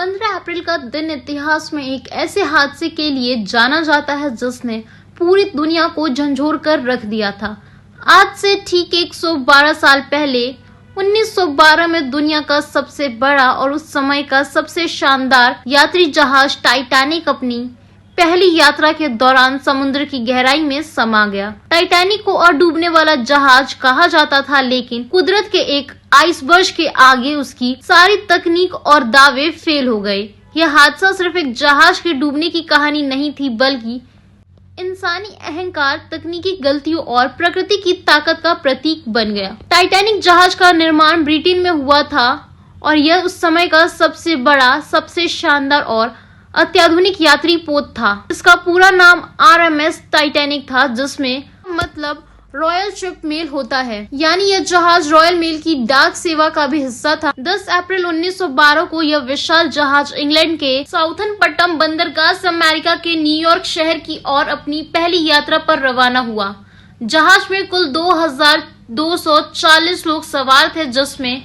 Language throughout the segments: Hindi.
15 अप्रैल का दिन इतिहास में एक ऐसे हादसे के लिए जाना जाता है जिसने पूरी दुनिया को झंझोर कर रख दिया था। आज से ठीक 112 साल पहले 1912 में दुनिया का सबसे बड़ा और उस समय का सबसे शानदार यात्री जहाज टाइटैनिक अपनी पहली यात्रा के दौरान समुद्र की गहराई में समा गया। टाइटैनिक को अडूबने वाला जहाज कहा जाता था, लेकिन कुदरत के एक आइसबर्ग के आगे उसकी सारी तकनीक और दावे फेल हो गए। यह हादसा सिर्फ एक जहाज के डूबने की कहानी नहीं थी, बल्कि इंसानी अहंकार, तकनीकी गलतियों और प्रकृति की ताकत का प्रतीक बन गया। टाइटैनिक जहाज का निर्माण ब्रिटेन में हुआ था और यह उस समय का सबसे बड़ा, सबसे शानदार और अत्याधुनिक यात्री पोत था। इसका पूरा नाम RMS टाइटैनिक था, जिसमें मतलब रॉयल शिप मेल होता है, यानी यह जहाज रॉयल मेल की डाक सेवा का भी हिस्सा था। 10 अप्रैल 1912 को यह विशाल जहाज इंग्लैंड के साउथम्पटन बंदरगाह से अमेरिका के न्यूयॉर्क शहर की ओर अपनी पहली यात्रा पर रवाना हुआ। जहाज में कुल 2240 लोग सवार थे, जिसमें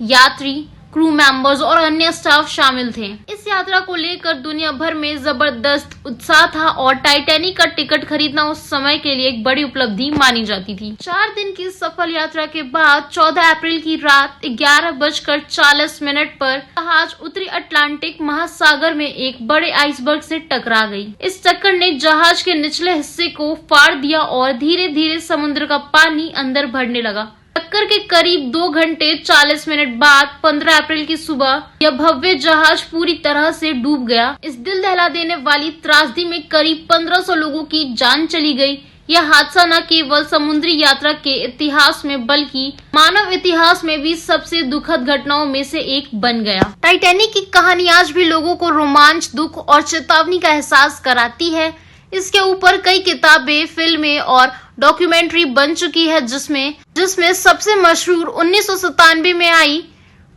यात्री, क्रू मेंबर्स और अन्य स्टाफ शामिल थे। इस यात्रा को लेकर दुनिया भर में जबरदस्त उत्साह था और टाइटैनिक का टिकट खरीदना उस समय के लिए एक बड़ी उपलब्धि मानी जाती थी। 4 दिन की सफल यात्रा के बाद 14 अप्रैल की रात 11:40 पर जहाज उत्तरी अटलांटिक महासागर में एक बड़े आइसबर्ग से टकरा गई। इस टक्कर ने जहाज के निचले हिस्से को फाड़ दिया और धीरे धीरे समुद्र का पानी अंदर भरने लगा। टक्कर के करीब 2 घंटे 40 मिनट बाद 15 अप्रैल की सुबह यह भव्य जहाज पूरी तरह से डूब गया। इस दिल दहला देने वाली त्रासदी में करीब 1500 लोगों की जान चली गई। यह हादसा न केवल समुद्री यात्रा के इतिहास में बल्कि मानव इतिहास में भी सबसे दुखद घटनाओं में से एक बन गया। टाइटैनिक की कहानी आज भी लोगों को रोमांच, दुख और चेतावनी का एहसास कराती है। इसके ऊपर कई किताबें, फिल्में और डॉक्यूमेंट्री बन चुकी है, जिसमें सबसे मशहूर 1997 में आई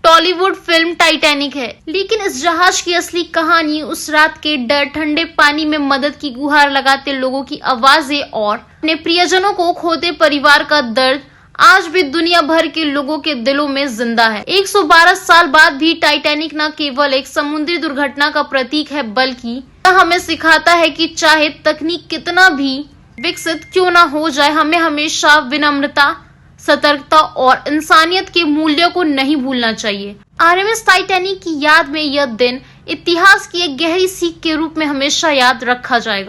टॉलीवुड फिल्म टाइटैनिक है। लेकिन इस जहाज की असली कहानी उस रात के डर, ठंडे पानी में मदद की गुहार लगाते लोगों की आवाजें और अपने प्रियजनों को खोते परिवार का दर्द आज भी दुनिया भर के लोगों के दिलों में जिंदा है। 112 साल बाद भी टाइटैनिक न केवल एक समुद्री दुर्घटना का प्रतीक है, बल्कि हमें सिखाता है कि चाहे तकनीक कितना भी विकसित क्यों ना हो जाए, हमें हमेशा विनम्रता, सतर्कता और इंसानियत के मूल्यों को नहीं भूलना चाहिए। RMS टाइटैनिक की याद में यह दिन इतिहास की एक गहरी सीख के रूप में हमेशा याद रखा जाएगा।